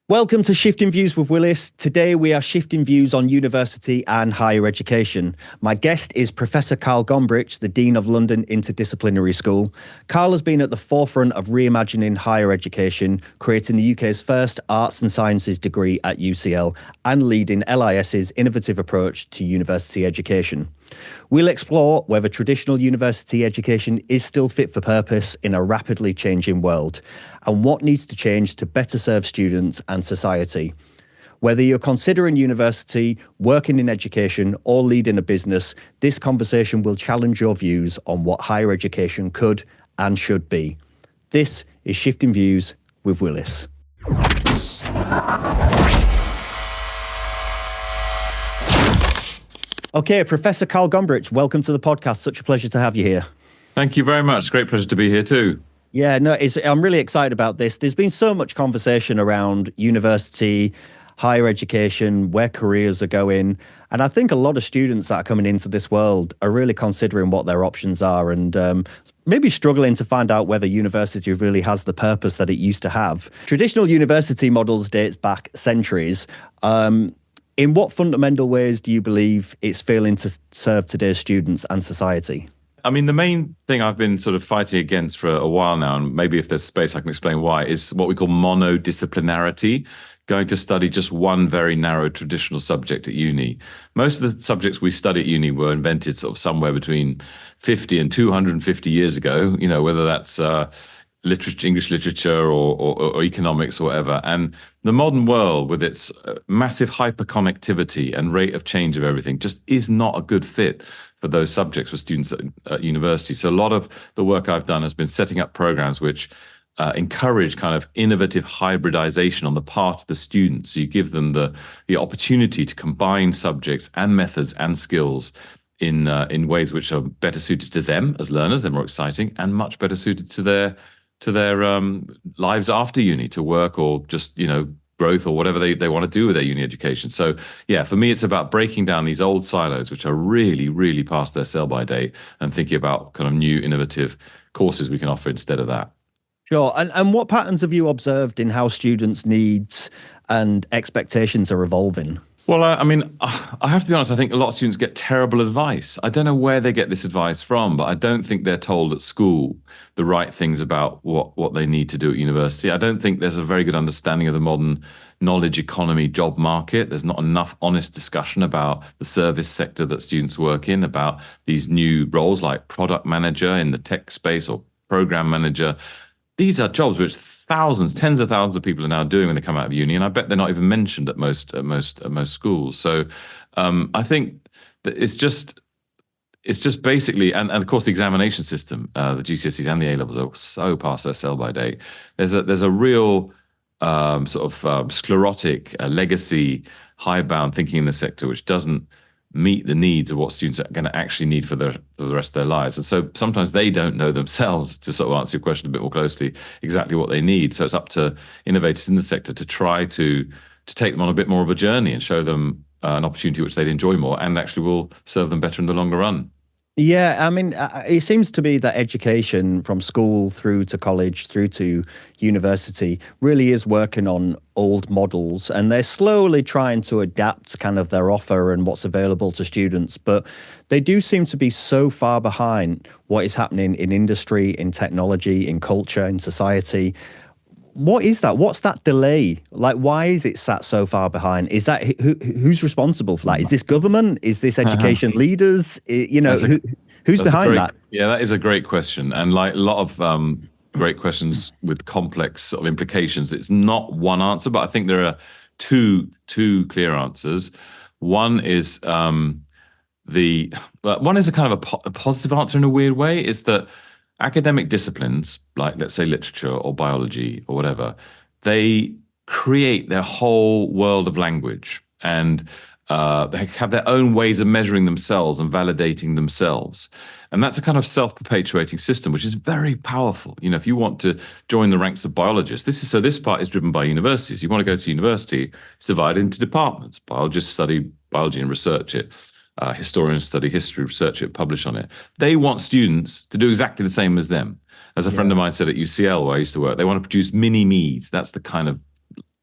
Welcome to Shifting Views with Willis. Today we are shifting views on university and higher education. My guest is Professor Carl Grombrich, the Dean of London Interdisciplinary School. Carl has been at the forefront of reimagining higher education, creating the UK's first arts and sciences degree at UCL, and leading LIS's innovative approach to university education. We'll explore whether traditional university education is still fit for purpose in a rapidly changing world, and what needs to change to better serve students and society. Whether you're considering university, working in education, or leading a business, this conversation will challenge your views on what higher education could and should be. This is Shifting Views with Willis. Okay, Professor Carl Grombrich, welcome to the podcast. Such a pleasure to have you here. Thank you very much. Great pleasure to be here too. Yeah, no, I'm really excited about this. There's been so much conversation around university, higher education, where careers are going. And I think a lot of students that are coming into this world are really considering what their options are and maybe struggling to find out whether university really has the purpose that it used to have. Traditional university models dates back centuries. In what fundamental ways do you believe it's failing to serve today's students and society? I mean, the main thing I've been sort of fighting against for a while now, and maybe if there's space I can explain why, is what we call monodisciplinarity, going to study just one very narrow traditional subject at uni. Most of the subjects we study at uni were invented sort of somewhere between 50 and 250 years ago, you know, whether that's literature, English literature or economics or whatever. And the modern world with its massive hyperconnectivity and rate of change of everything just is not a good fit for those subjects for students at university. So a lot of the work I've done has been setting up programs which encourage kind of innovative hybridization on the part of the students. So you give them the opportunity to combine subjects and methods and skills in ways which are better suited to them as learners, they're more exciting, and much better suited to their lives after uni, to work or just, you know, growth or whatever they want to do with their uni education. So yeah, for me, it's about breaking down these old silos, which are really, really past their sell-by date, and thinking about kind of new innovative courses we can offer instead of that. Sure. And what patterns have you observed in how students' needs and expectations are evolving? Well, I mean, I have to be honest, I think a lot of students get terrible advice. I don't know where they get this advice from, but I don't think they're told at school the right things about what they need to do at university. I don't think there's a very good understanding of the modern knowledge economy job market. There's not enough honest discussion about the service sector that students work in, about these new roles like product manager in the tech space or program manager. These are jobs which thousands, tens of thousands of people are now doing when they come out of uni, and I bet they're not even mentioned at most schools. So I think that it's just basically, and of course the examination system, the GCSEs and the A levels are so past their sell-by date. There's a real sclerotic legacy, high-bound thinking in the sector which doesn't meet the needs of what students are going to actually need for the rest of their lives. And so sometimes they don't know themselves, to sort of answer your question a bit more closely, exactly what they need. So it's up to innovators in the sector to try to take them on a bit more of a journey and show them an opportunity which they'd enjoy more and actually will serve them better in the longer run. Yeah, I mean, it seems to be that education from school through to college, through to university, really is working on old models, and they're slowly trying to adapt kind of their offer and what's available to students. But they do seem to be so far behind what is happening in industry, in technology, in culture, in society. What is that? What's that delay? Like, why is it sat so far behind? Is that who's responsible for that? Is this government? Is this education leaders? You know, who's behind that? Yeah, that is a great question. And like a lot of great questions with complex sort of implications, it's not one answer, but I think there are two clear answers. One is one is a kind of a positive answer in a weird way, is that academic disciplines, like let's say literature or biology or whatever, they create their whole world of language, and they have their own ways of measuring themselves and validating themselves. And that's a kind of self-perpetuating system, which is very powerful. You know, if you want to join the ranks of biologists, this part is driven by universities. You want to go to university, it's divided into departments. Biologists study biology and research it. Historians study history, research it, publish on it. They want students to do exactly the same as them. As a friend of mine said at UCL, where I used to work, they want to produce mini-me's. That's the kind of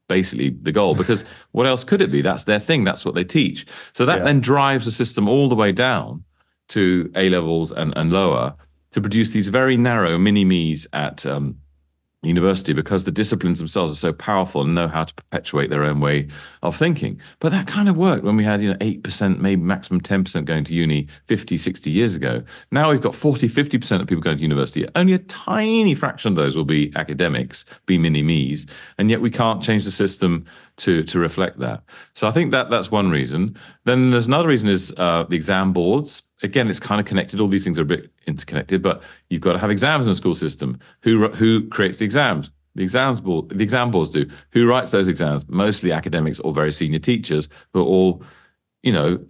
basically the goal, because what else could it be? That's their thing. That's what they teach. So that then drives the system all the way down to A levels and lower to produce these very narrow mini-me's at university, because the disciplines themselves are so powerful and know how to perpetuate their own way of thinking. But that kind of worked when we had 8%, maybe maximum 10% going to uni 50, 60 years ago. Now we've got 40, 50% of people going to university. Only a tiny fraction of those will be academics, be mini-me's, and yet we can't change the system to reflect that. So I think that's one reason. Then there's another reason is the exam boards. Again, it's kind of connected. All these things are a bit interconnected, but you've got to have exams in a school system. Who creates the exams? The exam boards do. Who writes those exams? Mostly academics or very senior teachers who are all,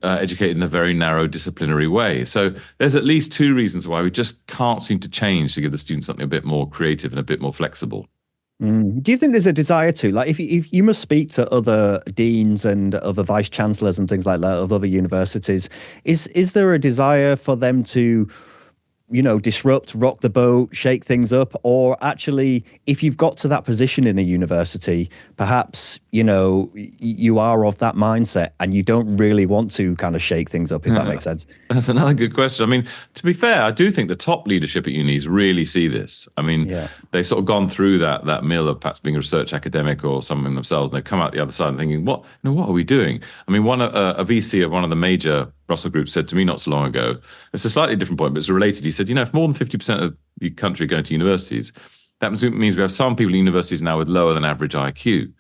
educated in a very narrow disciplinary way. So there's at least two reasons why we just can't seem to change to give the students something a bit more creative and a bit more flexible. Do you think there's a desire to, like, if you must speak to other deans and other vice chancellors and things like that of other universities, is there a desire for them to, disrupt, rock the boat, shake things up? Or actually, if you've got to that position in a university, perhaps, you are of that mindset and you don't really want to kind of shake things up, if that makes sense? That's another good question. I mean, to be fair, I do think the top leadership at unis really see this. I mean, they've sort of gone through that mill of perhaps being a research academic or someone themselves, and they've come out the other side and thinking, what are we doing? I mean, a VC of one of the major Russell Group said to me not so long ago, it's a slightly different point, but it's related. He said, if more than 50% of the country are going to universities, that means we have some people in universities now with lower than average IQ.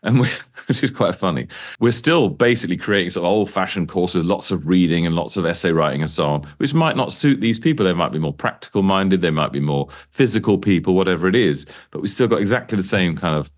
And which is quite funny. We're still basically creating sort of old-fashioned courses, lots of reading and lots of essay writing and so on, which might not suit these people. They might be more practical-minded, they might be more physical people, whatever it is. But we've still got exactly the same kind of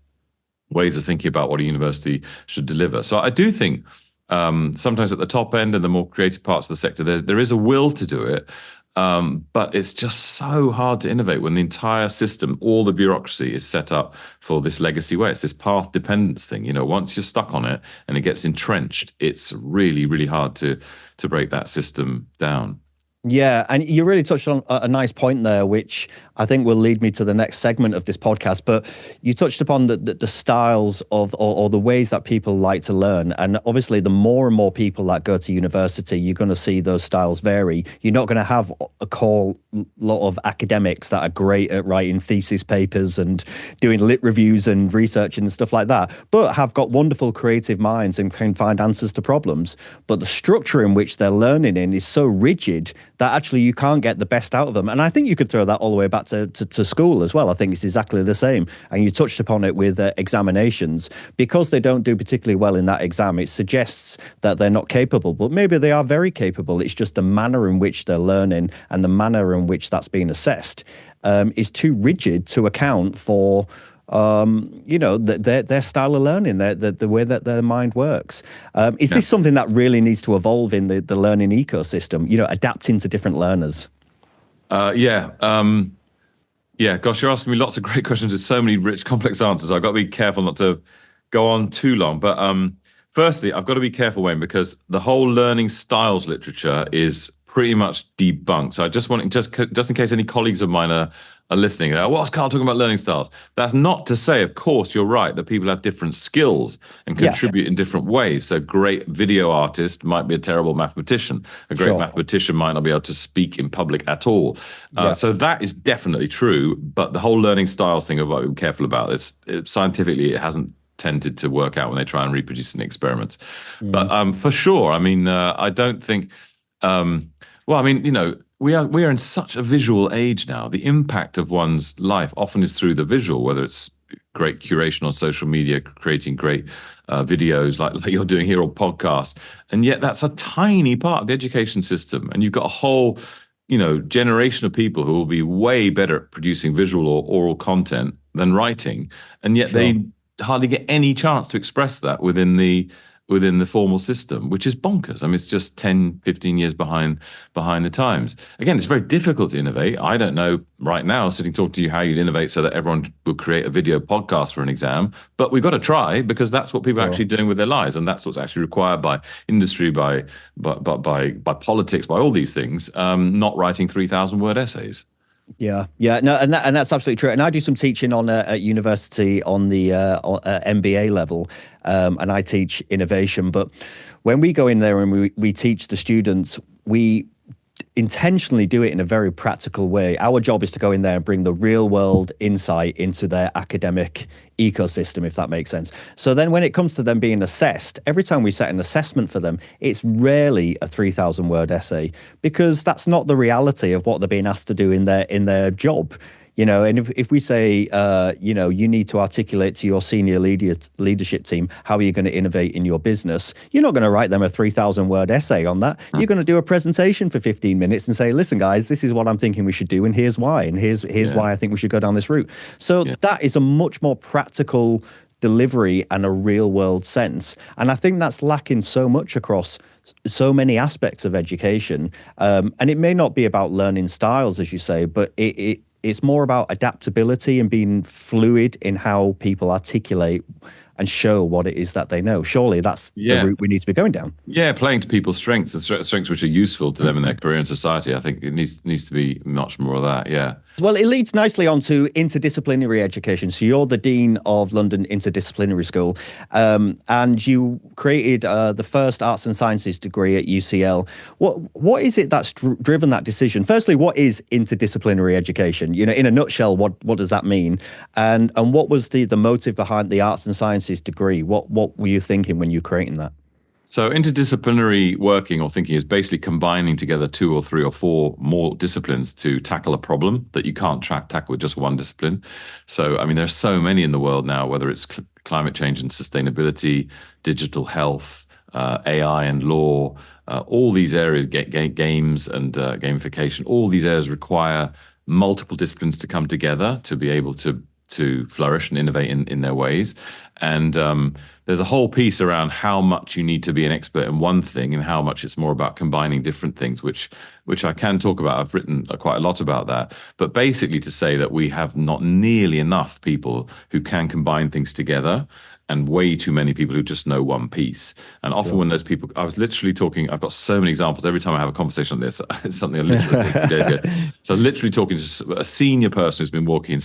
ways of thinking about what a university should deliver. So I do think sometimes at the top end and the more creative parts of the sector, there is a will to do it. But it's just so hard to innovate when the entire system, all the bureaucracy is set up for this legacy way. It's this path dependence thing. Once you're stuck on it and it gets entrenched, it's really, really hard to break that system down. Yeah, and you really touched on a nice point there, which I think will lead me to the next segment of this podcast. But you touched upon the styles of or the ways that people like to learn. And obviously, the more and more people that go to university, you're going to see those styles vary. You're not going to have a lot of academics that are great at writing thesis papers and doing lit reviews and research and stuff like that, but have got wonderful creative minds and can find answers to problems. But the structure in which they're learning in is so rigid that actually you can't get the best out of them. And I think you could throw that all the way back to school as well. I think it's exactly the same. And you touched upon it with examinations. Because they don't do particularly well in that exam, it suggests that they're not capable, but maybe they are very capable. It's just the manner in which they're learning and the manner in which that's being assessed is too rigid to account for their style of learning, the way that their mind works. Is this something that really needs to evolve in the learning ecosystem, adapting to different learners? Gosh, you're asking me lots of great questions with so many rich, complex answers. I've got to be careful not to go on too long. But firstly, I've got to be careful, Wayne, because the whole learning styles literature is pretty much debunked. So I just want, just in case any colleagues of mine are listening, what's Carl talking about learning styles? That's not to say, of course, you're right, that people have different skills and contribute in different ways. So a great video artist might be a terrible mathematician. A great mathematician might not be able to speak in public at all. So that is definitely true. But the whole learning styles thing, I've got to be careful about. Scientifically, it hasn't tended to work out when they try and reproduce in experiments. But for sure, I mean, I don't think... we are in such a visual age now. The impact of one's life often is through the visual, whether it's great curation on social media, creating great videos like you're doing here, or podcasts. And yet that's a tiny part of the education system. And you've got a whole, generation of people who will be way better at producing visual or oral content than writing. And yet they hardly get any chance to express that within the formal system, which is bonkers. I mean, it's just 10, 15 years behind the times. Again, it's very difficult to innovate. I don't know right now, sitting talking to you, how you'd innovate so that everyone would create a video podcast for an exam. But we've got to try, because that's what people are actually doing with their lives. And that's what's actually required by industry, by politics, by all these things, not writing 3,000 word essays. Yeah, no, and that's absolutely true. And I do some teaching on at university on the MBA level, and I teach innovation. But when we go in there and we teach the students, we intentionally do it in a very practical way. Our job is to go in there and bring the real world insight into their academic ecosystem, if that makes sense. So then when it comes to them being assessed, every time we set an assessment for them, it's rarely a 3,000 word essay, because that's not the reality of what they're being asked to do in their job. And if we say, you need to articulate to your senior leadership team, how are you going to innovate in your business? You're not going to write them a 3,000 word essay on that. You're going to do a presentation for 15 minutes and say, listen, guys, this is what I'm thinking we should do. And here's why. And here's why I think we should go down this route. So that is a much more practical delivery and a real world sense. And I think that's lacking so much across so many aspects of education. And it may not be about learning styles, as you say, but it's more about adaptability and being fluid in how people articulate and show what it is that they know. Surely that's the route we need to be going down. Yeah, playing to people's strengths and strengths which are useful to them in their career and society. I think it needs to be much more of that. Yeah. Well, it leads nicely on to interdisciplinary education. So you're the Dean of London Interdisciplinary School, and you created the first Arts and Sciences degree at UCL. What is it that's driven that decision? Firstly, what is interdisciplinary education? In a nutshell, what does that mean? And what was the motive behind the Arts and Sciences degree? What were you thinking when you were creating that? So interdisciplinary working or thinking is basically combining together 2 or 3 or 4 more disciplines to tackle a problem that you can't tackle with just one discipline. So, I mean, there's so many in the world now, whether it's climate change and sustainability, digital health, AI and law, all these areas, games and gamification, all these areas require multiple disciplines to come together to be able to flourish and innovate in their ways. And there's a whole piece around how much you need to be an expert in one thing and how much it's more about combining different things, which I can talk about. I've written quite a lot about that. But basically to say that we have not nearly enough people who can combine things together, and way too many people who just know one piece. And often when those people, I was literally talking, I've got so many examples every time I have a conversation on this, it's something I literally think days ago. So literally talking to a senior person who's been working in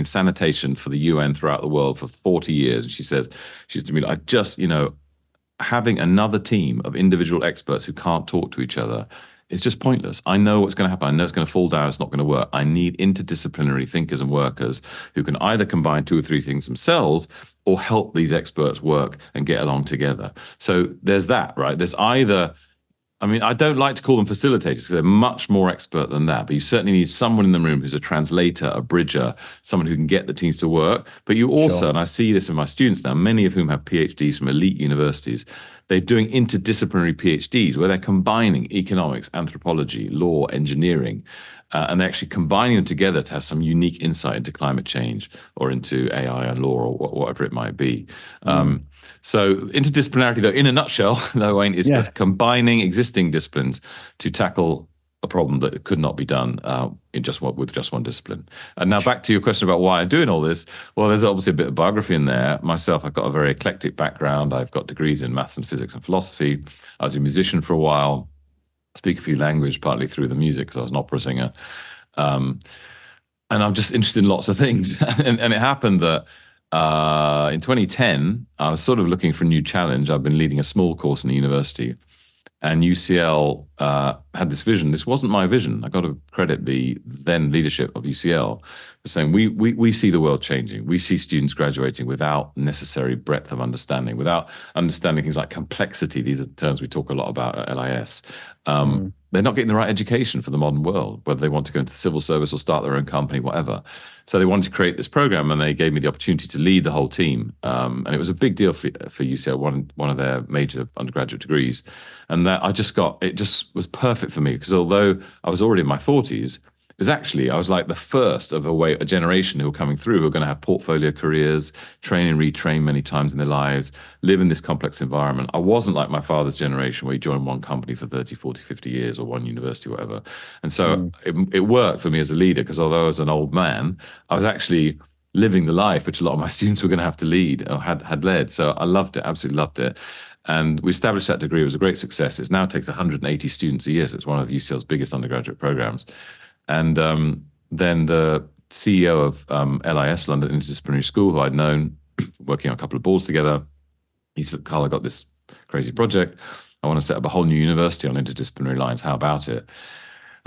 sanitation for the UN throughout the world for 40 years. And she says to me, I just, having another team of individual experts who can't talk to each other, it's just pointless. I know what's going to happen. I know it's going to fall down. It's not going to work. I need interdisciplinary thinkers and workers who can either combine 2 or 3 things themselves or help these experts work and get along together. So there's that, right? There's either, I mean, I don't like to call them facilitators because they're much more expert than that, but you certainly need someone in the room who's a translator, a bridger, someone who can get the teams to work. But you also, and I see this in my students now, many of whom have PhDs from elite universities, they're doing interdisciplinary PhDs where they're combining economics, anthropology, law, engineering, and they're actually combining them together to have some unique insight into climate change or into AI and law or whatever it might be. So interdisciplinarity, though, in a nutshell, though, Wayne, is combining existing disciplines to tackle a problem that could not be done with just one discipline. And now back to your question about why I'm doing all this. Well, there's obviously a bit of biography in there. Myself, I've got a very eclectic background. I've got degrees in maths and physics and philosophy. I was a musician for a while, speak a few languages, partly through the music because I was an opera singer. And I'm just interested in lots of things. and it happened that in 2010, I was sort of looking for a new challenge. I've been leading a small course in a university. And UCL had this vision. This wasn't my vision. I got to credit the then leadership of UCL for saying we see the world changing. We see students graduating without necessary breadth of understanding, without understanding things like complexity. These are terms we talk a lot about at LIS. They're not getting the right education for the modern world, whether they want to go into civil service or start their own company, whatever. So they wanted to create this program, and they gave me the opportunity to lead the whole team. And it was a big deal for UCL, one of their major undergraduate degrees. And that it just was perfect for me, because although I was already in my 40s, I was like the first of a generation who were coming through who are going to have portfolio careers, train and retrain many times in their lives, live in this complex environment. I wasn't like my father's generation where he joined one company for 30, 40, 50 years or one university or whatever. And so it worked for me as a leader, because although I was an old man, I was actually living the life which a lot of my students were going to have to lead or had led. So I loved it, absolutely loved it. And we established that degree. It was a great success. It now takes 180 students a year. So it's one of UCL's biggest undergraduate programs. And then the CEO of LIS, London Interdisciplinary School, who I'd known, working on a couple of boards together, he said, Carl, I got this crazy project. I want to set up a whole new university on interdisciplinary lines. How about it?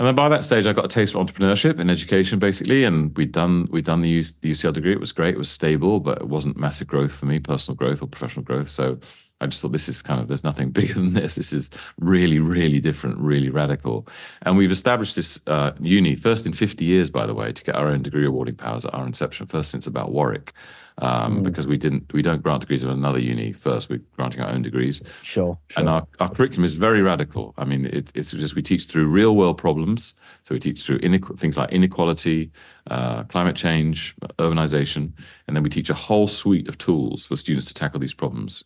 And then by that stage, I got a taste for entrepreneurship in education, basically. And we'd done the UCL degree. It was great. It was stable, but it wasn't massive growth for me, personal growth or professional growth. So I just thought this is there's nothing bigger than this. This is really, really different, really radical. And we've established this uni, first in 50 years, by the way, to get our own degree awarding powers at our inception, first since about Warwick. Because we don't grant degrees at another uni first. We're granting our own degrees. Sure. And our curriculum is very radical. I mean, it's just we teach through real world problems. So we teach through things like inequality, climate change, urbanization, and then we teach a whole suite of tools for students to tackle these problems.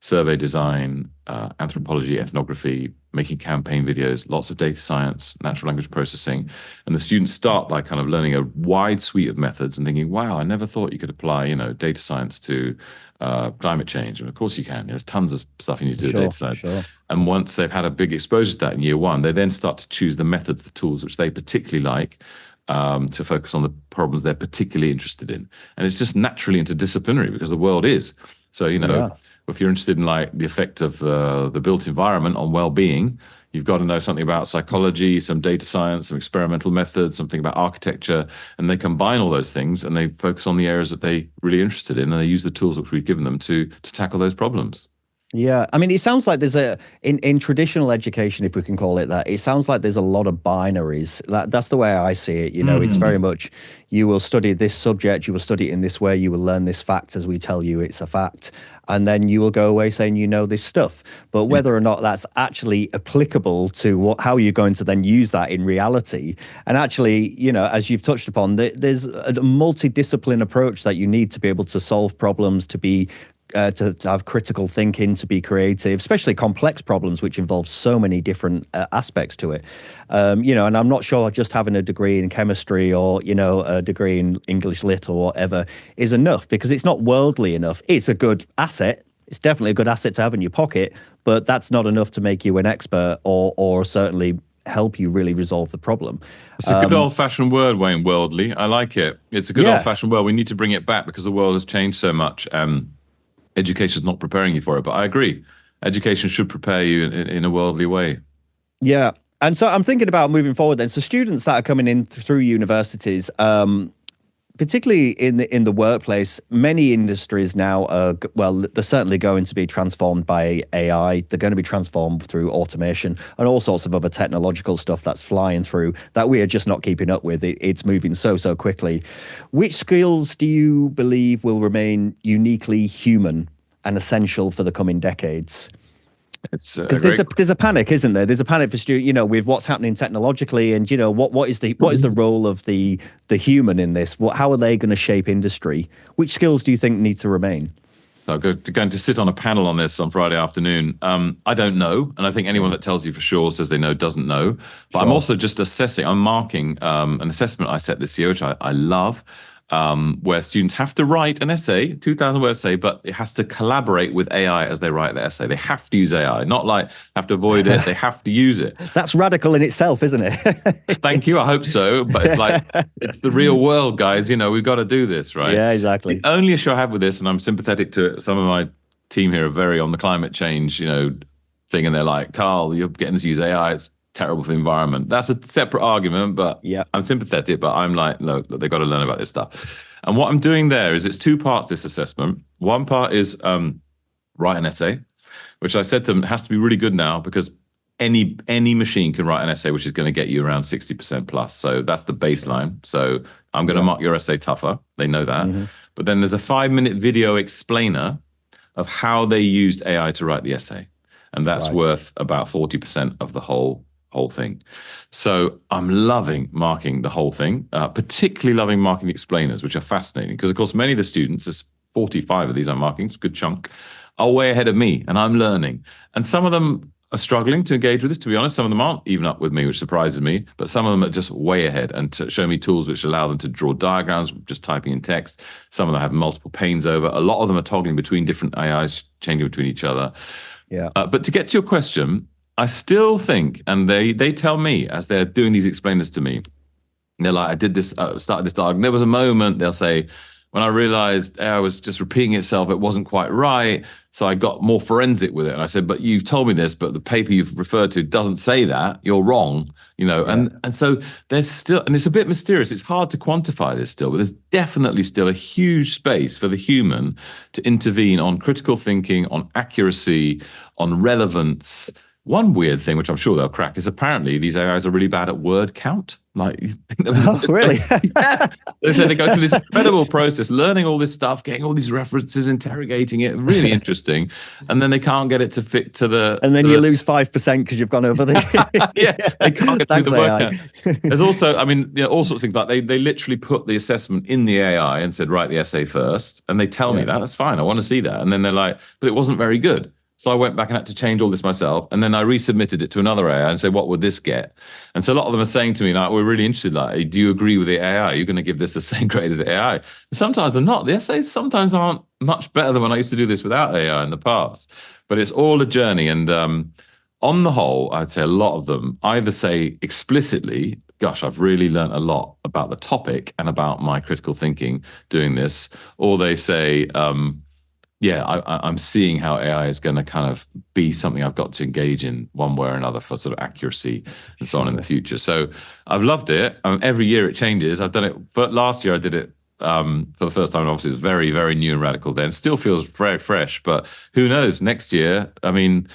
Survey design, anthropology, ethnography, making campaign videos, lots of data science, natural language processing. And the students start by kind of learning a wide suite of methods and thinking, wow, I never thought you could apply, data science to climate change. And of course you can. There's tons of stuff you need to do with data science. Sure. And once they've had a big exposure to that in year one, they then start to choose the methods, the tools which they particularly like, to focus on the problems they're particularly interested in. And it's just naturally interdisciplinary because the world is. So, if you're interested in like the effect of the built environment on well-being, you've got to know something about psychology, some data science, some experimental methods, something about architecture, and they combine all those things and they focus on the areas that they're really interested in, and they use the tools which we've given them to tackle those problems. Yeah, I mean, it sounds like there's in traditional education, if we can call it that, it sounds like there's a lot of binaries. That's the way I see it. It's very much, you will study this subject, you will study it in this way, you will learn this fact as we tell you it's a fact, and then you will go away saying you know this stuff. But whether or not that's actually applicable to how you're going to then use that in reality, and actually, as you've touched upon, there's a multidiscipline approach that you need to be able to solve problems, to be to have critical thinking, to be creative, especially complex problems, which involve so many different aspects to it. And I'm not sure just having a degree in chemistry or, a degree in English lit or whatever is enough, because it's not worldly enough. It's a good asset. It's definitely a good asset to have in your pocket, but that's not enough to make you an expert or certainly help you really resolve the problem. It's a good old-fashioned word, Wayne, worldly. I like it. It's a good old-fashioned word. We need to bring it back because the world has changed so much. Education is not preparing you for it, but I agree. Education should prepare you in a worldly way. Yeah. And so I'm thinking about moving forward then. So students that are coming in through universities, particularly in the workplace, many industries now they're certainly going to be transformed by AI. They're going to be transformed through automation and all sorts of other technological stuff that's flying through that we are just not keeping up with. It's moving so quickly. Which skills do you believe will remain uniquely human and essential for the coming decades? Because there's a panic, isn't there? There's a panic for students, with what's happening technologically, and what is the role of the human in this? How are they going to shape industry? Which skills do you think need to remain? I'm going to sit on a panel on this on Friday afternoon. I don't know, and I think anyone that tells you for sure says they know doesn't know. But I'm also just assessing. I'm marking an assessment I set this year, which I love. Where students have to write an essay, 2,000-word essay, but it has to collaborate with AI as they write the essay. They have to use AI, not like have to avoid it. They have to use it. That's radical in itself, isn't it? Thank you. I hope so. But it's like, it's the real world, guys. We've got to do this, right? Yeah, exactly. The only issue I have with this, and I'm sympathetic to it, some of my team here are very on the climate change, thing, and they're like, Carl, you're getting to use AI. It's terrible for the environment. That's a separate argument, but yeah, I'm sympathetic, but I'm like, no, they've got to learn about this stuff. And what I'm doing there is it's two parts, this assessment. One part is write an essay, which I said to them has to be really good now because any machine can write an essay, which is going to get you around 60% plus. So that's the baseline. So I'm going to mark your essay tougher. They know that. Mm-hmm. But then there's a 5-minute video explainer of how they used AI to write the essay. And that's worth about 40% of the whole thing. So I'm loving marking the whole thing, particularly loving marking the explainers, which are fascinating because, of course, many of the students, there's 45 of these I'm marking, it's a good chunk, are way ahead of me and I'm learning. And some of them are struggling to engage with this, to be honest. Some of them aren't even up with me, which surprises me, but some of them are just way ahead and to show me tools which allow them to draw diagrams, just typing in text. Some of them have multiple panes over. A lot of them are toggling between different AIs, changing between each other. Yeah. But to get to your question, I still think, and they tell me as they're doing these explainers to me, And they're like, I did this, started this dialogue. And there was a moment, they'll say, when I realized AI was just repeating itself, it wasn't quite right. So I got more forensic with it. And I said, but you've told me this, but the paper you've referred to doesn't say that. You're wrong, And so there's still, and it's a bit mysterious. It's hard to quantify this still, but there's definitely still a huge space for the human to intervene on critical thinking, on accuracy, on relevance. One weird thing, which I'm sure they'll crack, is apparently these AIs are really bad at word count. Like, oh, really? Yeah. They say they go through this incredible process, learning all this stuff, getting all these references, interrogating it, really interesting, and then they can't get it to fit to the. And then you lose 5% because you've gone over the. Yeah, they can't get to the word count. There's also, I mean, all sorts of things like they literally put the assessment in the AI and said, write the essay first, and they tell me that's fine, I want to see that, and then they're like, but it wasn't very good. So I went back and had to change all this myself. And then I resubmitted it to another AI and said, what would this get? And so a lot of them are saying to me, like, we're really interested. Like, do you agree with the AI? You're going to give this the same grade as the AI? And sometimes they're not. The essays sometimes aren't much better than when I used to do this without AI in the past. But it's all a journey. And on the whole, I'd say a lot of them either say explicitly, gosh, I've really learned a lot about the topic and about my critical thinking doing this. Or they say, I'm seeing how AI is going to kind of be something I've got to engage in one way or another for sort of accuracy and so on in the future. So I've loved it. Every year it changes. I've done it, but last year I did it for the first time. Obviously, it was very, very new and radical then. Still feels very fresh, but who knows? Next year, I mean,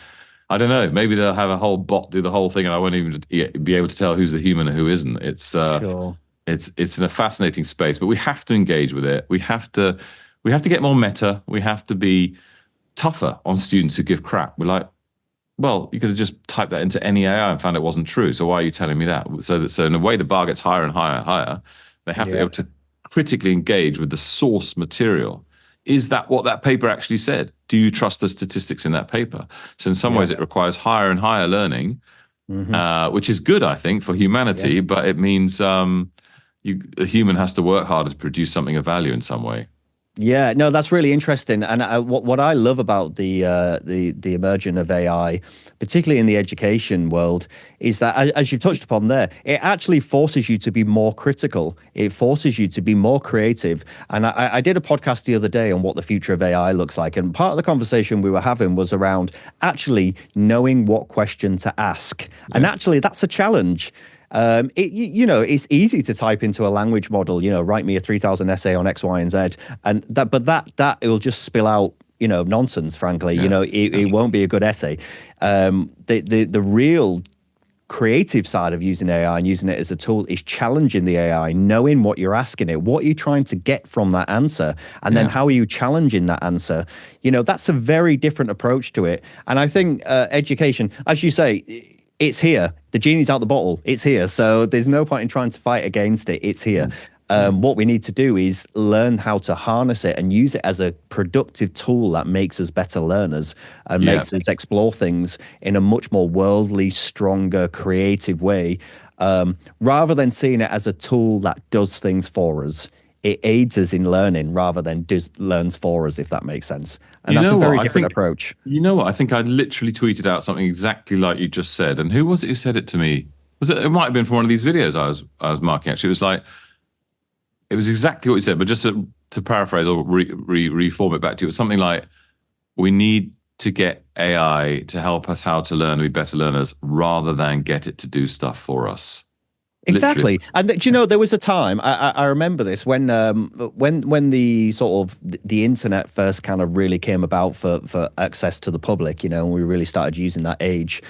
I don't know. Maybe they'll have a whole bot do the whole thing, and I won't even be able to tell who's the human and who isn't. It's sure. It's in a fascinating space, but we have to engage with it. We have to get more meta. We have to be tougher on students who give crap. We're like, well, you could have just typed that into any AI and found it wasn't true. So why are you telling me that? So in a way, the bar gets higher and higher and higher. They have to be able to critically engage with the source material. Is that what that paper actually said? Do you trust the statistics in that paper? So in some ways, it requires higher and higher learning, which is good, I think, for humanity. But it means a human has to work harder to produce something of value in some way. Yeah, no, that's really interesting. And what I love about the emergence of AI, particularly in the education world, is that, as you've touched upon there, it actually forces you to be more critical. It forces you to be more creative. And I did a podcast the other day on what the future of AI looks like. And part of the conversation we were having was around actually knowing what question to ask. Yeah. And actually, that's a challenge. It's easy to type into a language model, write me a 3,000 essay on X, Y, and Z, and that it will just spill out, nonsense, frankly. It won't be a good essay. The real creative side of using AI and using it as a tool is challenging the AI, knowing what you're asking it, what you're trying to get from that answer, and then how are you challenging that answer. That's a very different approach to it. And I think education, as you say, it's here. The genie's out the bottle. It's here. So there's no point in trying to fight against it. It's here. What we need to do is learn how to harness it and use it as a productive tool that makes us better learners and makes us explore things in a much more worldly, stronger, creative way, rather than seeing it as a tool that does things for us. It aids us in learning rather than learns for us, if that makes sense. And that's a very different approach. You know what? I think I literally tweeted out something exactly like you just said. And who was it who said it to me? It might have been from one of these videos I was marking, actually. It was exactly what you said, but just to paraphrase or reform it back to you, it was something like, we need to get AI to help us how to learn and be better learners rather than get it to do stuff for us. Exactly. Literally. And there was a time I remember this when the sort of the internet first kind of really came about for access to the public, and we really started using that age.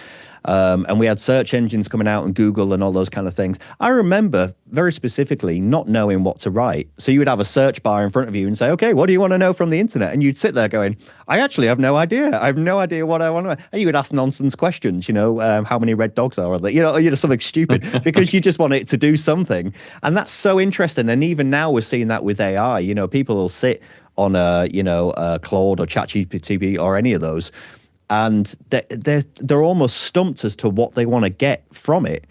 And we had search engines coming out and Google and all those kind of things. I remember very specifically not knowing what to write. So you would have a search bar in front of you and say, okay, what do you want to know from the internet? And you'd sit there going, I actually have no idea. I have no idea what I want to know. And you would ask nonsense questions, how many red dogs are there? Something stupid because you just want it to do something. And that's so interesting. And even now we're seeing that with AI. People will sit on a Claude or ChatGPT or any of those, and they're almost stumped as to what they want to get from it.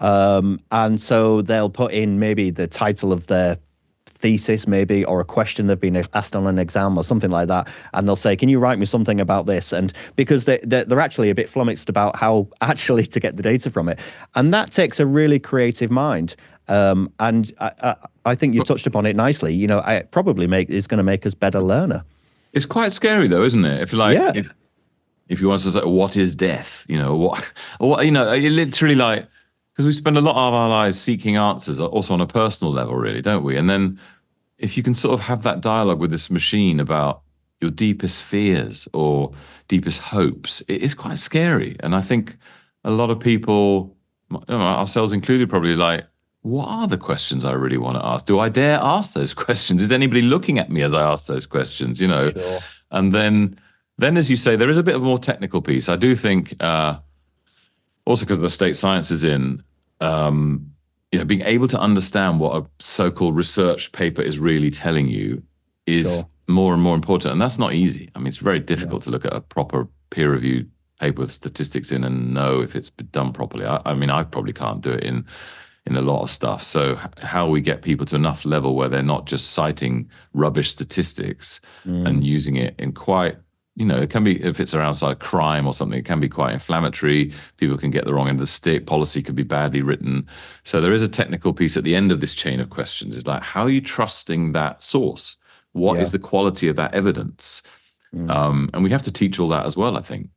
And so they'll put in maybe the title of their thesis, maybe, or a question they've been asked on an exam or something like that. And they'll say, can you write me something about this? And because they're actually a bit flummoxed about how actually to get the data from it. And that takes a really creative mind. And I think you touched upon it nicely. You know, I probably is going to make us better learner. It's quite scary though, isn't it? Yeah. If you want to say, what is death? You know, what, you know, you literally like, because we spend a lot of our lives seeking answers, also on a personal level, really, don't we? And then if you can sort of have that dialogue with this machine about your deepest fears or deepest hopes, it's quite scary. And I think a lot of people, ourselves included, probably like, what are the questions I really want to ask? Do I dare ask those questions? Is anybody looking at me as I ask those questions? You know, Sure. And then, as you say, there is a bit of a more technical piece. I do think, also because of the state sciences you know, being able to understand what a so-called research paper is really telling you is more and more important. And that's not easy. I mean, it's very difficult to look at a proper peer-reviewed paper with statistics in and know if it's been done properly. I mean, I probably can't do it in a lot of stuff. So how we get people to enough level where they're not just citing rubbish statistics and using it in quite, you know, it can be, if it's around like crime or something, it can be quite inflammatory. People can get the wrong end of the stick. Policy could be badly written. So there is a technical piece at the end of this chain of questions. It's like, how are you trusting that source? What is the quality of that evidence? And we have to teach all that as well, I think.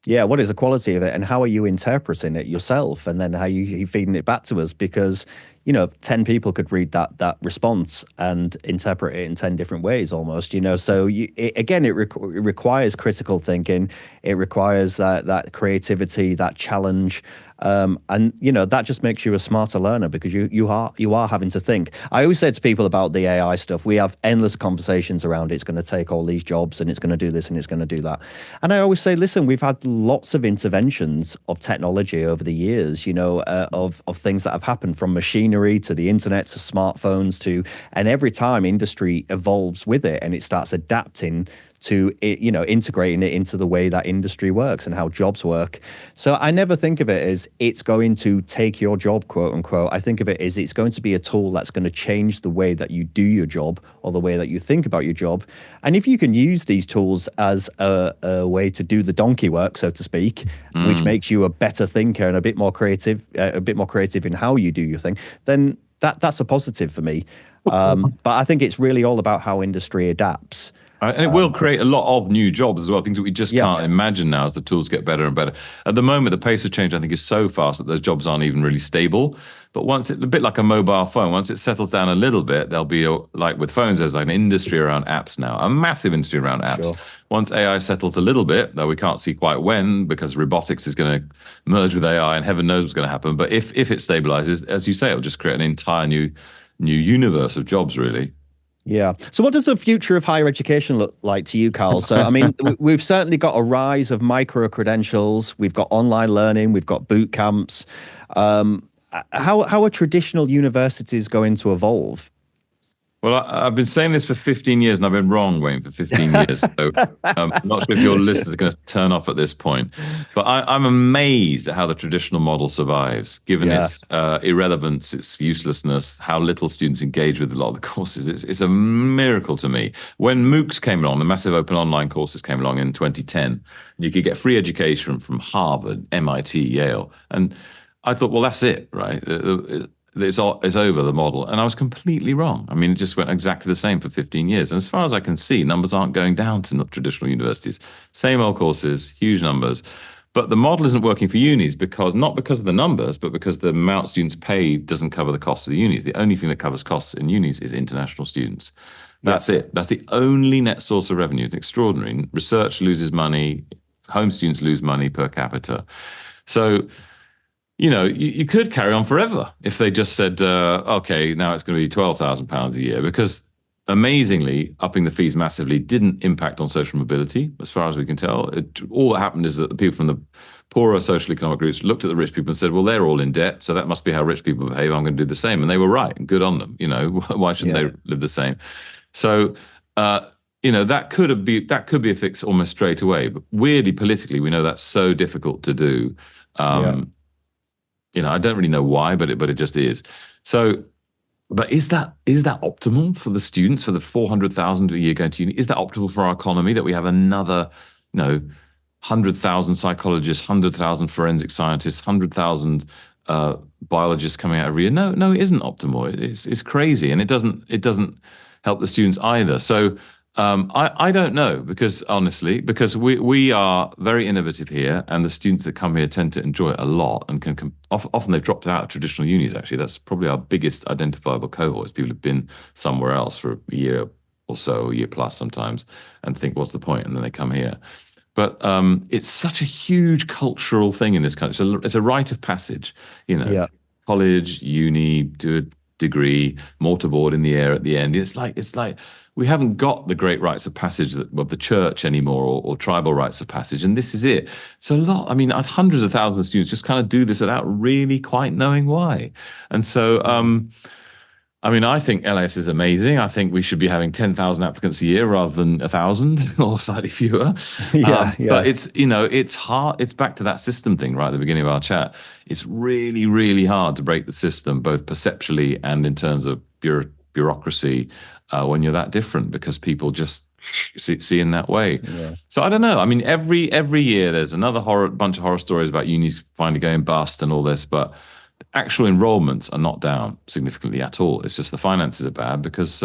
Yeah, what is the quality of it, and how are you interpreting it yourself, and then how you feeding it back to us? Because, you know, 10 people could read that response and interpret it in 10 different ways almost, you know. So it requires critical thinking. It requires that creativity, that challenge. And, you know, that just makes you a smarter learner because you are having to think. I always say to people about the AI stuff, we have endless conversations around it's going to take all these jobs and it's going to do this and it's going to do that. And I always say, listen, we've had lots of interventions of technology over the years, you know, of things that have happened, from machinery to the internet to smartphones and every time industry evolves with it and it starts adapting to it, you know, integrating it into the way that industry works and how jobs work. So I never think of it as it's going to take your job, quote unquote. I think of it as it's going to be a tool that's going to change the way that you do your job or the way that you think about your job. And if you can use these tools as a way to do the donkey work, so to speak, which makes you a better thinker and a bit more creative in how you do your thing, then that's a positive for me. But I think it's really all about how industry adapts. And it will create a lot of new jobs as well, things that we just can't imagine now as the tools get better and better. At the moment, the pace of change, I think, is so fast that those jobs aren't even really stable. But once it's a bit like a mobile phone, once it settles down a little bit, there'll be, like with phones, there's like an industry around apps now, a massive industry around apps. Sure. Once AI settles a little bit, though we can't see quite when, because robotics is going to merge with AI and heaven knows what's going to happen. But if it stabilizes, as you say, it'll just create an entire new universe of jobs, really. Yeah. So what does the future of higher education look like to you, Carl? So, I mean, we've certainly got a rise of micro-credentials. We've got online learning. We've got boot camps. How are traditional universities going to evolve? Well, I've been saying this for 15 years, and I've been wrong, Wayne, for 15 years. So I'm not sure if your listeners are going to turn off at this point. But I'm amazed at how the traditional model survives, given its irrelevance, its uselessness, how little students engage with a lot of the courses. It's a miracle to me. When MOOCs came along, the massive open online courses came along in 2010, you could get free education from Harvard, MIT, Yale. And I thought, well, that's it, right? It's over, the model. And I was completely wrong. I mean, it just went exactly the same for 15 years. And as far as I can see, numbers aren't going down to traditional universities. Same old courses, huge numbers. But the model isn't working for unis not because of the numbers, but because the amount students pay doesn't cover the costs of the unis. The only thing that covers costs in unis is international students. That's it. That's the only net source of revenue. It's extraordinary. Research loses money. Home students lose money per capita. So, you know, you could carry on forever if they just said, okay, now it's going to be £12,000 a year, because amazingly, upping the fees massively didn't impact on social mobility, as far as we can tell. All that happened is that the people from the poorer social economic groups looked at the rich people and said, well, they're all in debt, so that must be how rich people behave. I'm going to do the same. And they were right, and good on them. You know, why shouldn't they live the same? So, you know, that could be a fix almost straight away. But weirdly, politically, we know that's so difficult to do. You know, I don't really know why, but it just is. So, but is that optimal for the students, for the 400,000 a year going to uni? Is that optimal for our economy, that we have another, you know, 100,000 psychologists, 100,000 forensic scientists, 100,000 biologists coming out every year. No, it isn't optimal. It's crazy, and it doesn't help the students either. So I don't know, because honestly, because we are very innovative here, and the students that come here tend to enjoy it a lot, and often they've dropped out of traditional unis. Actually, that's probably our biggest identifiable cohort, is people who've been somewhere else for a year or so, a year plus sometimes, and think, what's the point? And then they come here. But it's such a huge cultural thing in this country. It's a rite of passage, Yeah. college, uni, do a degree, mortarboard in the air at the end. It's like we haven't got the great rites of passage of the church anymore, or tribal rites of passage. And this is it. It's a lot. I mean, hundreds of thousands of students just kind of do this without really quite knowing why. And so, I mean, I think LIS is amazing. I think we should be having 10,000 applicants a year rather than 1,000 or slightly fewer. Yeah. But it's hard. It's back to that system thing right at the beginning of our chat. It's really, really hard to break the system, both perceptually and in terms of bureaucracy, when you're that different, because people just see in that way. Yeah. So I don't know. I mean, every year there's another bunch of horror stories about unis finally going bust and all this, but actual enrollments are not down significantly at all. It's just the finances are bad because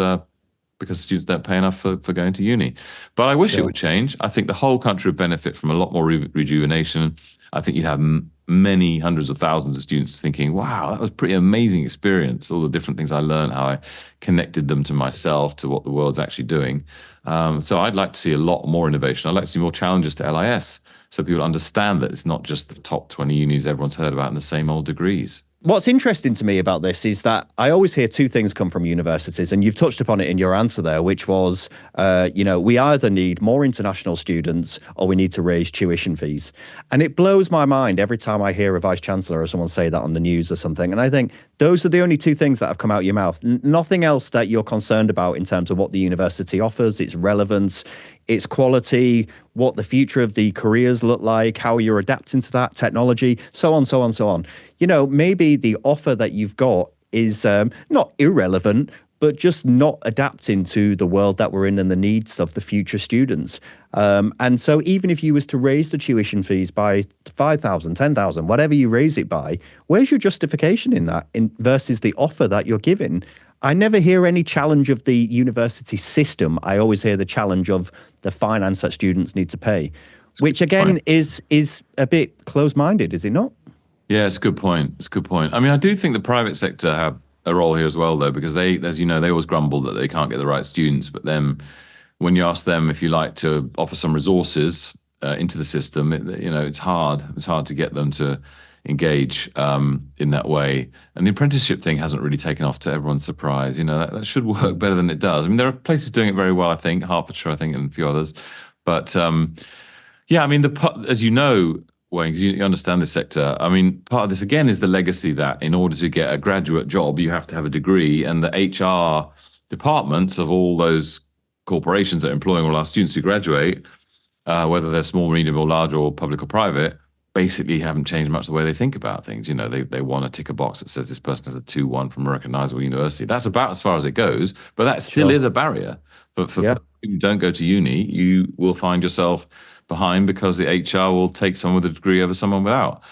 students don't pay enough for going to uni. But I wish it would change. I think the whole country would benefit from a lot more rejuvenation. I think you'd have many hundreds of thousands of students thinking, wow, that was a pretty amazing experience. All the different things I learned, how I connected them to myself, to what the world's actually doing. So I'd like to see a lot more innovation. I'd like to see more challenges to LIS, so people understand that it's not just the top 20 unis everyone's heard about in the same old degrees. What's interesting to me about this is that I always hear two things come from universities, and you've touched upon it in your answer there, which was, we either need more international students or we need to raise tuition fees. And it blows my mind every time I hear a vice chancellor or someone say that on the news or something. And I think those are the only two things that have come out of your mouth. Nothing else that you're concerned about in terms of what the university offers, its relevance, its quality, what the future of the careers look like, how you're adapting to that technology, so on, so on, so on. Maybe the offer that you've got is not irrelevant, but just not adapting to the world that we're in and the needs of the future students. And so even if you was to raise the tuition fees by 5,000, 10,000, whatever you raise it by, where's your justification in that versus the offer that you're giving? I never hear any challenge of the university system. I always hear the challenge of the finance that students need to pay, which again is a bit closed-minded, is it not? Yeah, it's a good point. It's a good point. I mean, I do think the private sector have a role here as well, though, because they, as you know, they always grumble that they can't get the right students. But then when you ask them if you like to offer some resources into the system, it's hard. It's hard to get them to engage in that way. And the apprenticeship thing hasn't really taken off, to everyone's surprise. That should work better than it does. I mean, there are places doing it very well, I think, Hertfordshire, I think, and a few others. But I mean, as you know, Wayne, because you understand this sector, I mean, part of this, again, is the legacy that in order to get a graduate job, you have to have a degree, and the HR departments of all those corporations that are employing all our students who graduate, whether they're small, medium, or large, or public or private, basically haven't changed much the way they think about things. They want to tick a box that says this person has a 2-1 from a recognizable university. That's about as far as it goes, but that still is a barrier. But for people who don't go to uni, you will find yourself behind because the HR will take someone with a degree over someone without.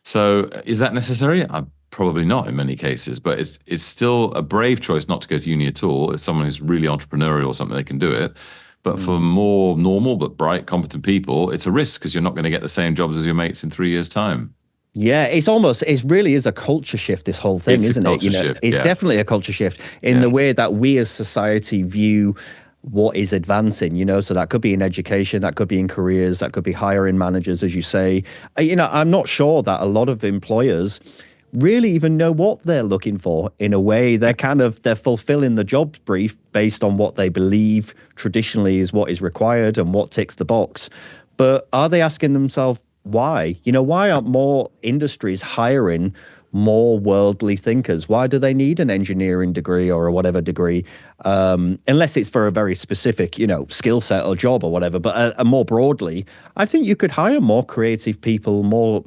So is that necessary? Probably not in many cases, but it's still a brave choice not to go to uni at all. If someone who's really entrepreneurial or something, they can do it. But for more normal but bright, competent people, it's a risk because you're not going to get the same jobs as your mates in 3 years' time. Yeah, it really is a culture shift, this whole thing, isn't it? It's definitely a culture shift in the way that we as society view what is advancing, so that could be in education, that could be in careers, that could be hiring managers, as you say. I'm not sure that a lot of employers really even know what they're looking for. In a way, they're fulfilling the job brief based on what they believe traditionally is what is required and what ticks the box. But are they asking themselves why? Why aren't more industries hiring more worldly thinkers? Why do they need an engineering degree or a whatever degree? Unless it's for a very specific, skill set or job or whatever. But more broadly, I think you could hire more creative people, more,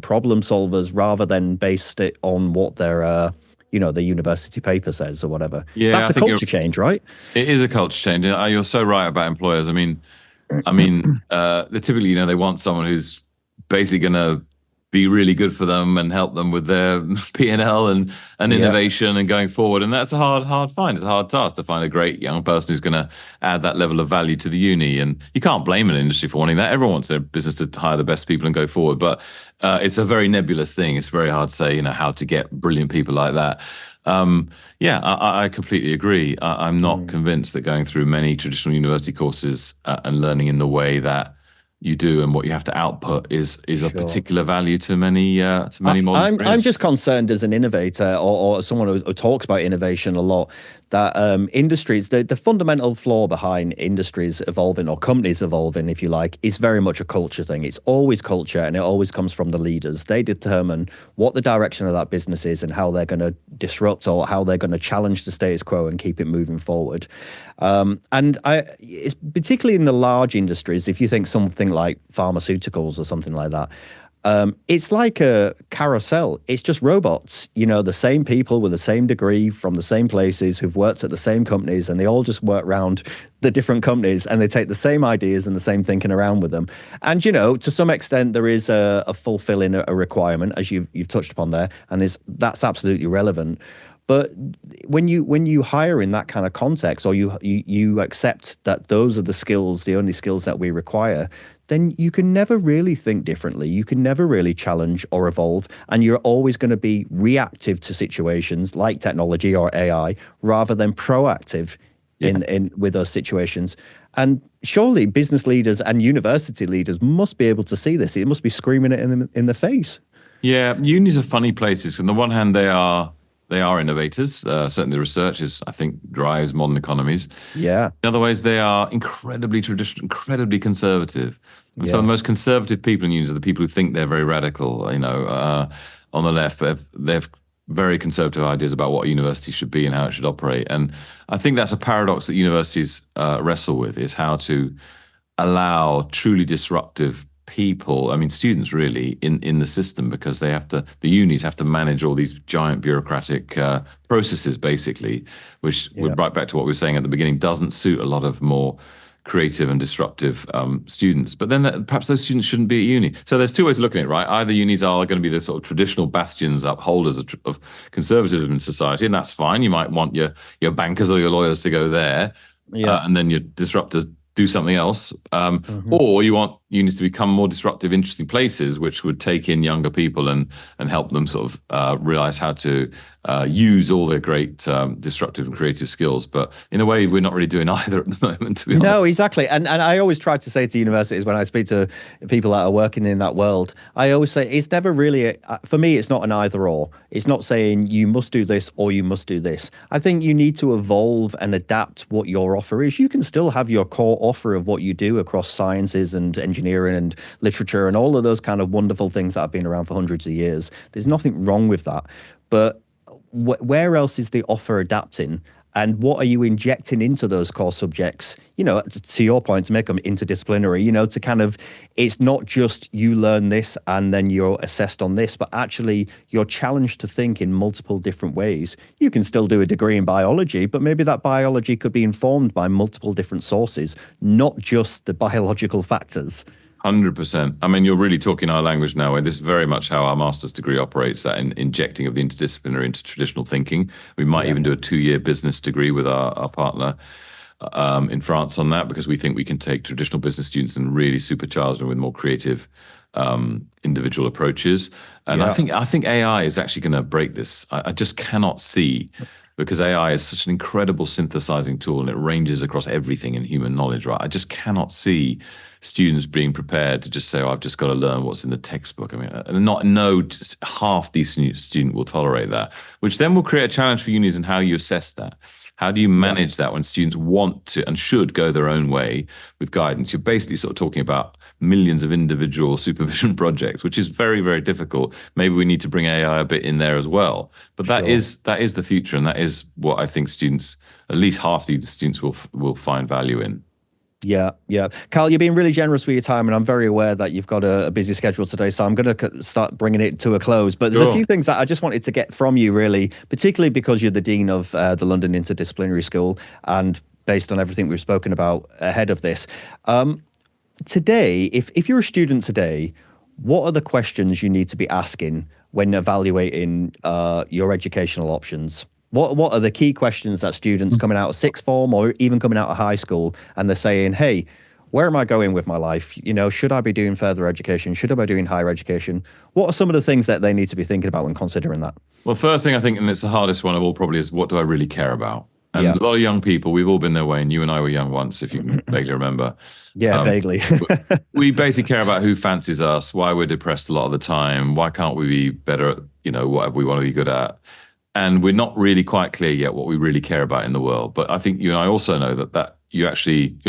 problem solvers, rather than based it on what their, the university paper says or whatever. Yeah, that's a culture change, right? It is a culture change. You're so right about employers. I mean, they typically, they want someone who's basically going to be really good for them and help them with their P&L and Yeah. innovation and going forward. And that's a hard find. It's a hard task to find a great young person who's going to add that level of value to the uni. And you can't blame an industry for wanting that. Everyone wants their business to hire the best people and go forward. But it's a very nebulous thing. It's very hard to say, how to get brilliant people like that. I completely agree. I'm not convinced that going through many traditional university courses and learning in the way that you do and what you have to output is of particular value to many modern careers. I'm just concerned as an innovator or someone who talks about innovation a lot that industries, the fundamental flaw behind industries evolving or companies evolving, if you like, is very much a culture thing. It's always culture, and it always comes from the leaders. They determine what the direction of that business is and how they're going to disrupt or how they're going to challenge the status quo and keep it moving forward. It's particularly in the large industries, if you think something like pharmaceuticals or something like that, it's like a carousel. It's just robots, the same people with the same degree from the same places who've worked at the same companies, and they all just work around the different companies and they take the same ideas and the same thinking around with them. And, to some extent, there is a fulfilling a requirement, as you've touched upon there, and that's absolutely relevant. But when you hire in that kind of context, or you accept that those are the only skills that we require, then you can never really think differently. You can never really challenge or evolve, and you're always going to be reactive to situations like technology or AI rather than proactive in with those situations. And surely business leaders and university leaders must be able to see this. It must be screaming it in the face. Yeah, unis are funny places. On the one hand, they are innovators. Certainly the research I think, drives modern economies. Yeah. In other ways, they are incredibly traditional, incredibly conservative. And so the most conservative people in unis are the people who think they're very radical, on the left, but they have very conservative ideas about what a university should be and how it should operate. And I think that's a paradox that universities wrestle with, is how to allow truly disruptive people, students really, in the system, because the unis have to manage all these giant bureaucratic processes, basically, which would right back to what we were saying at the beginning, doesn't suit a lot of more creative and disruptive students. But then perhaps those students shouldn't be at uni. So there's two ways of looking at it, right? Either unis are going to be the sort of traditional bastions, upholders of conservatism in society, and that's fine. You might want your bankers or your lawyers to go there, and then your disruptors do something else, or you want unis to become more disruptive, interesting places, which would take in younger people and help them sort of realize how to use all their great disruptive and creative skills. But in a way, we're not really doing either at the moment, to be honest. No, exactly. And I always try to say to universities, when I speak to people that are working in that world, I always say it's never really, for me, it's not an either or. It's not saying you must do this or you must do this. I think you need to evolve and adapt what your offer is. You can still have your core offer of what you do across sciences and engineering and literature and all of those kind of wonderful things that have been around for hundreds of years. There's nothing wrong with that. But where else is the offer adapting? And what are you injecting into those core subjects, to your point, to make them interdisciplinary, to kind of, it's not just you learn this and then you're assessed on this, but actually you're challenged to think in multiple different ways. You can still do a degree in biology, but maybe that biology could be informed by multiple different sources, not just the biological factors. 100%. You're really talking our language now, and this is very much how our master's degree operates, that injecting of the interdisciplinary into traditional thinking. We might even do a 2-year business degree with our partner in France on that, because we think we can take traditional business students and really supercharge them with more creative individual approaches. And I think AI is actually going to break this. I just cannot see, because AI is such an incredible synthesizing tool and it ranges across everything in human knowledge, right? I just cannot see students being prepared to just say, I've just got to learn what's in the textbook. Just half decent student will tolerate that, which then will create a challenge for unis and how you assess that. How do you manage that when students want to and should go their own way with guidance? You're basically sort of talking about millions of individual supervision projects, which is very, very difficult. Maybe we need to bring AI a bit in there as well. But that is the future, and that is what I think students, at least half the students, will find value in. Yeah. Carl, you're being really generous with your time, and I'm very aware that you've got a busy schedule today, so I'm going to start bringing it to a close. But there's a few things that I just wanted to get from you, really, particularly because you're the Dean of the London Interdisciplinary School, and based on everything we've spoken about ahead of this. Today, if you're a student today, What are the questions you need to be asking when evaluating your educational options? What are the key questions that students coming out of sixth form or even coming out of high school, and they're saying, hey, where am I going with my life? Should I be doing further education? Should I be doing higher education? What are some of the things that they need to be thinking about when considering that? Well, first thing I think, and it's the hardest one of all probably, is what do I really care about? And Yeah. a lot of young people, we've all been their way, and you and I were young once, if you can vaguely remember. Yeah, vaguely. We basically care about who fancies us, why we're depressed a lot of the time, why can't we be better at, what we want to be good at. And we're not really quite clear yet what we really care about in the world. But I think you and I also know that your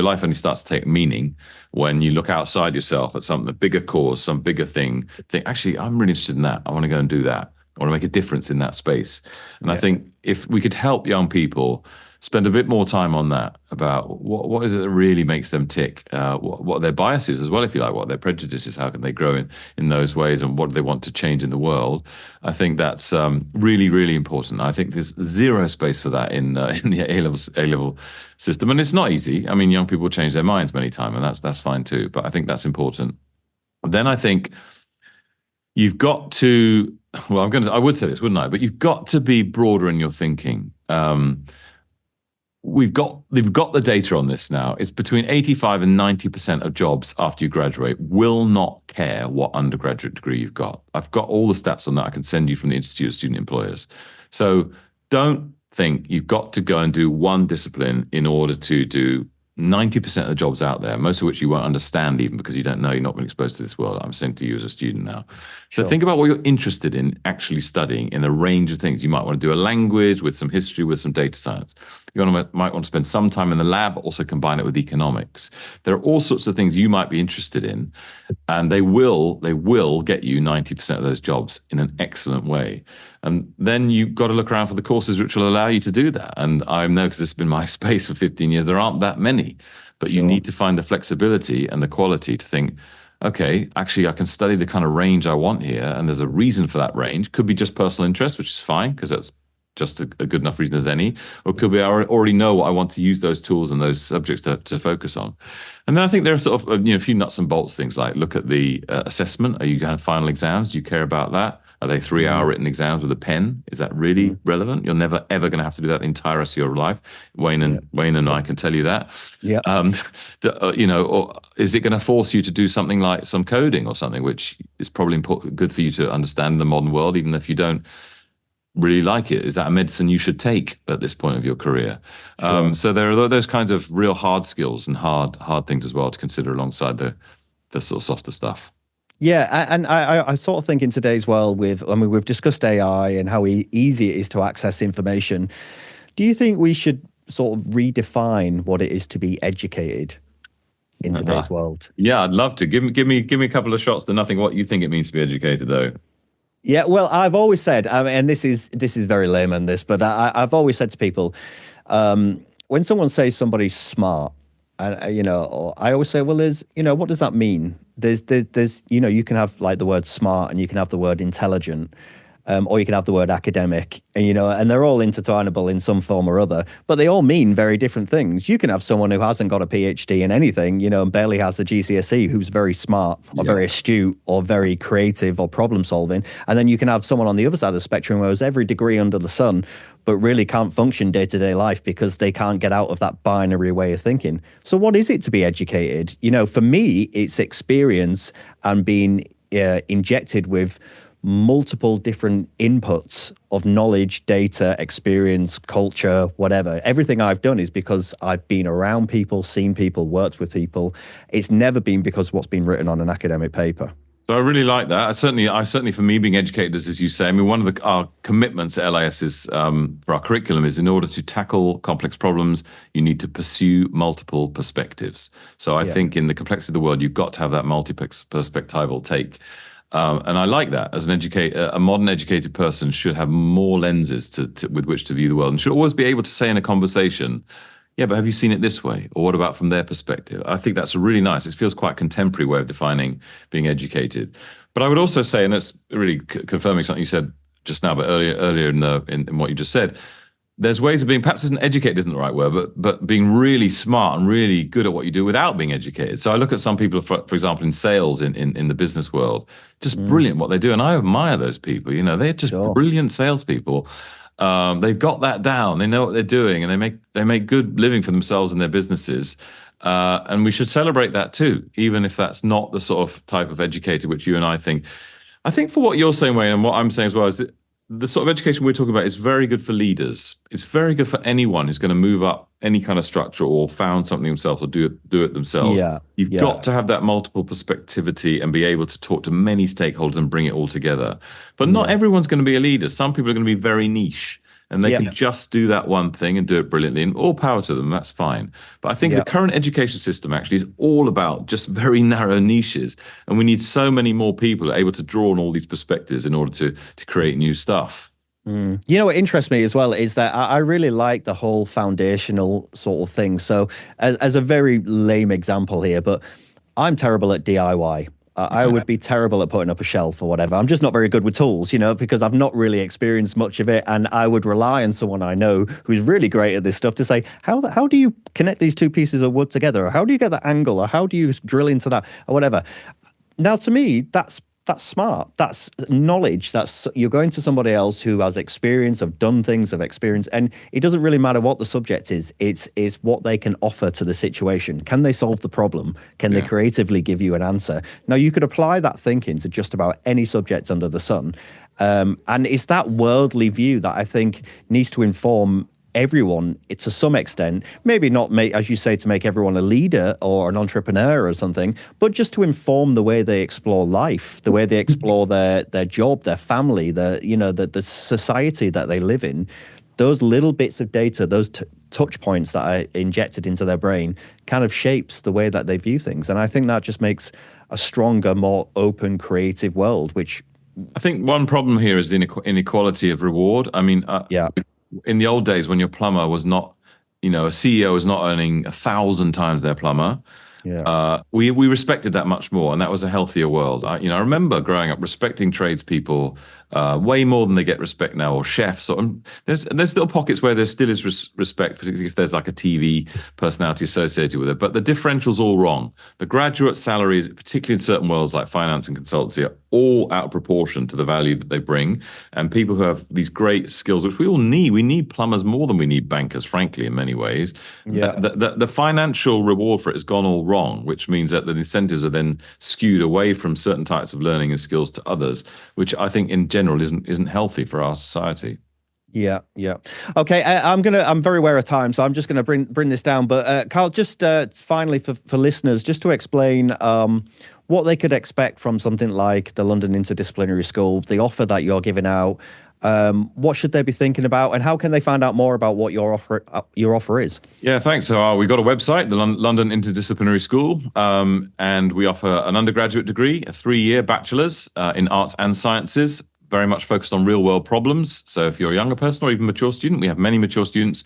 life only starts to take meaning when you look outside yourself at something, a bigger cause, some bigger thing. Think, actually, I'm really interested in that. I want to go and do that. I want to make a difference in that space. And I think if we could help young people spend a bit more time on that, about what is it that really makes them tick, what are their biases as well, if you like, what are their prejudices, how can they grow in those ways, and what do they want to change in the world. I think that's really, really important. I think there's zero space for that in the A-level system, and it's not easy. I mean, young people change their minds many times, and that's fine too, but I think that's important. Then I think you've got to, well, I would say this, wouldn't I? But you've got to be broader in your thinking. We've got the data on this now. It's between 85 and 90% of jobs after you graduate will not care what undergraduate degree you've got. I've got all the stats on that. I can send you from the Institute of Student Employers. So don't think you've got to go and do one discipline in order to do 90% of the jobs out there, most of which you won't understand even because you don't know, you're not been exposed to this world. I'm saying to you as a student now. So think about what you're interested in actually studying in a range of things. You might want to do a language with some history, with some data science. You might want to spend some time in the lab, but also combine it with economics. There are all sorts of things you might be interested in, and they will get you 90% of those jobs in an excellent way. And then you've got to look around for the courses which will allow you to do that. And I know, because this has been my space for 15 years, there aren't that many, but you need to find the flexibility and the quality to think, okay, actually, I can study the kind of range I want here, and there's a reason for that range. Could be just personal interest, which is fine, because that's just a good enough reason as any, or it could be I already know what I want to use those tools and those subjects to focus on. And then I think there are sort of a few nuts and bolts things, like look at the assessment. Are you going to have final exams? Do you care about that? Are they 3-hour written exams with a pen? Is that really relevant? You're never ever going to have to do that the entire rest of your life. Wayne and I can tell you that. Yeah. Or is it going to force you to do something like some coding or something, which is probably good for you to understand in the modern world, even if you don't really like it? Is that a medicine you should take at this point of your career? Sure. So there are those kinds of real hard skills and hard things as well to consider alongside the sort of softer stuff. Yeah, and I sort of think in today's world we've discussed AI and how easy it is to access information. Do you think we should sort of redefine what it is to be educated in today's world? Yeah, I'd love to. Give me a couple of shots to nothing what you think it means to be educated, though. Yeah, well, I've always said, and this is very layman, but I've always said to people, when someone says somebody's smart, or I always say, well, what does that mean? There's you can have like the word smart, and you can have the word intelligent, or you can have the word academic, and they're all intertwinable in some form or other, but they all mean very different things. You can have someone who hasn't got a PhD in anything, and barely has a GCSE, who's very smart or very astute or very creative or problem solving. And then you can have someone on the other side of the spectrum who has every degree under the sun, but really can't function day-to-day life because they can't get out of that binary way of thinking. So what is it to be educated? For me, it's experience and being injected with multiple different inputs of knowledge, data, experience, culture, whatever. Everything I've done is because I've been around people, seen people, worked with people. It's never been because of what's been written on an academic paper. So I really like that. I certainly, for me, being educated, as you say, I mean, one of our commitments at LIS is for our curriculum is, in order to tackle complex problems, you need to pursue multiple perspectives. So I think in the complexity of the world, you've got to have that multi-perspectival take. And I like that. As a modern educated person should have more lenses with which to view the world, and should always be able to say in a conversation, yeah, but have you seen it this way? Or what about from their perspective? I think that's really nice. It feels quite a contemporary way of defining being educated. But I would also say, and that's really confirming something you said just now, but earlier in what you just said, there's ways of being, perhaps isn't educated isn't the right word, but being really smart and really good at what you do without being educated. So I look at some people, for example, in sales in the business world, just brilliant what they do. And I admire those people, they're just brilliant salespeople. They've got that down. They know what they're doing, and they make good living for themselves and their businesses. And we should celebrate that too, even if that's not the sort of type of educator which you and I think. I think for what you're saying, Wayne, and what I'm saying as well, is that the sort of education we're talking about is very good for leaders. It's very good for anyone who's going to move up any kind of structure or found something themselves or do it themselves. You've got to have that multiple perspectivity and be able to talk to many stakeholders and bring it all together. But not everyone's going to be a leader. Some people are going to be very niche, and they can just do that one thing and do it brilliantly, and all power to them, that's fine. But I think the current education system actually is all about just very narrow niches, and we need so many more people able to draw on all these perspectives in order to create new stuff. What interests me as well is that I really like the whole foundational sort of thing. So as a very lame example here, but I'm terrible at DIY. I would be terrible at putting up a shelf or whatever. I'm just not very good with tools, because I've not really experienced much of it. And I would rely on someone I know who's really great at this stuff to say, how do you connect these two pieces of wood together? Or how do you get that angle? Or how do you drill into that? Or whatever. Now, to me, that's smart. That's knowledge. You're going to somebody else who has experience, have done things, have experience, and it doesn't really matter what the subject is. It's what they can offer to the situation. Can they solve the problem? Can they creatively give you an answer? Now, you could apply that thinking to just about any subject under the sun. And it's that worldly view that I think needs to inform everyone to some extent, maybe not as you say, to make everyone a leader or an entrepreneur or something, but just to inform the way they explore life, the way they explore their job, their family, the society that they live in. Those little bits of data, those touch points that are injected into their brain kind of shapes the way that they view things. And I think that just makes a stronger, more open, creative world, which I think one problem here is the inequality of reward. I mean, in the old days when your plumber was not, a CEO was not earning 1,000 times their plumber, we respected that much more, and that was a healthier world. I remember growing up respecting tradespeople way more than they get respect now, or chefs. There's little pockets where there still is respect, particularly if there's like a TV personality associated with it. But the differential's all wrong. The graduate salaries, particularly in certain worlds like finance and consultancy, are all out of proportion to the value that they bring. And people who have these great skills, which we all need, we need plumbers more than we need bankers, frankly, in many ways. The financial reward for it has gone all wrong, which means that the incentives are then skewed away from certain types of learning and skills to others, which I think in general isn't healthy for our society. Okay, I'm very aware of time, so I'm just gonna bring this down. But Carl, just finally for listeners, just to explain what they could expect from something like the London Interdisciplinary School, the offer that you're giving out. What should they be thinking about, and how can they find out more about what your offer is? Yeah, thanks. So we've got a website, the London Interdisciplinary School, and we offer an undergraduate degree, a 3-year bachelor's in arts and sciences, very much focused on real world problems. So if you're a younger person or even mature student, we have many mature students,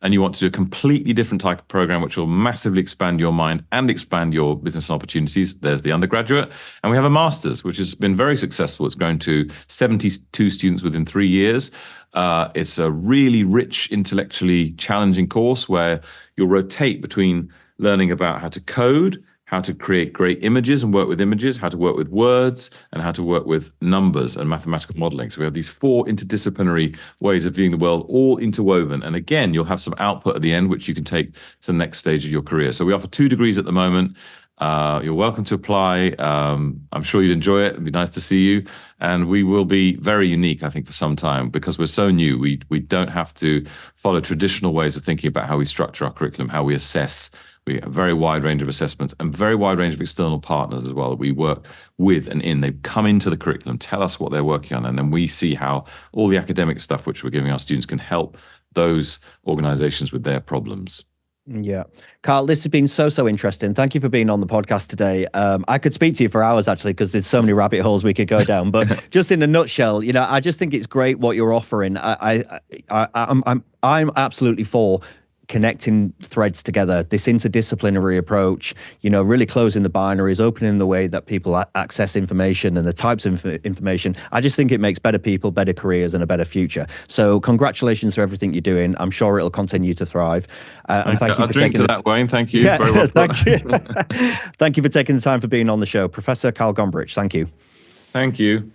and you want to do a completely different type of program which will massively expand your mind and expand your business opportunities, there's the undergraduate. And we have a master's, which has been very successful. It's grown to 72 students within 3 years. It's a really rich, intellectually challenging course where you'll rotate between learning about how to code, how to create great images and work with images, how to work with words, and how to work with numbers and mathematical modeling. So we have these 4 interdisciplinary ways of viewing the world, all interwoven. And again, you'll have some output at the end, which you can take to the next stage of your career. So we offer 2 degrees at the moment. You're welcome to apply. I'm sure you'd enjoy it. It'd be nice to see you. And we will be very unique, I think, for some time, because we're so new. We don't have to follow traditional ways of thinking about how we structure our curriculum, how we assess. We have a very wide range of assessments and very wide range of external partners as well that we work with and in. They come into the curriculum, tell us what they're working on, and then we see how all the academic stuff which we're giving our students can help those organizations with their problems. Yeah. Carl, this has been so interesting. Thank you for being on the podcast today. I could speak to you for hours, actually, because there's so many rabbit holes we could go down. But just in a nutshell, I just think it's great what you're offering. I'm absolutely for connecting threads together, this interdisciplinary approach, really closing the binaries, opening the way that people access information and the types of information. I just think it makes better people, better careers, and a better future. So congratulations for everything you're doing. I'm sure it'll continue to thrive. And thank you I'll for drink taking to that, Wayne. Thank you. Yeah, very well. thank you. Thank you for taking the time for being on the show. Professor Carl Grombrich, thank you. Thank you.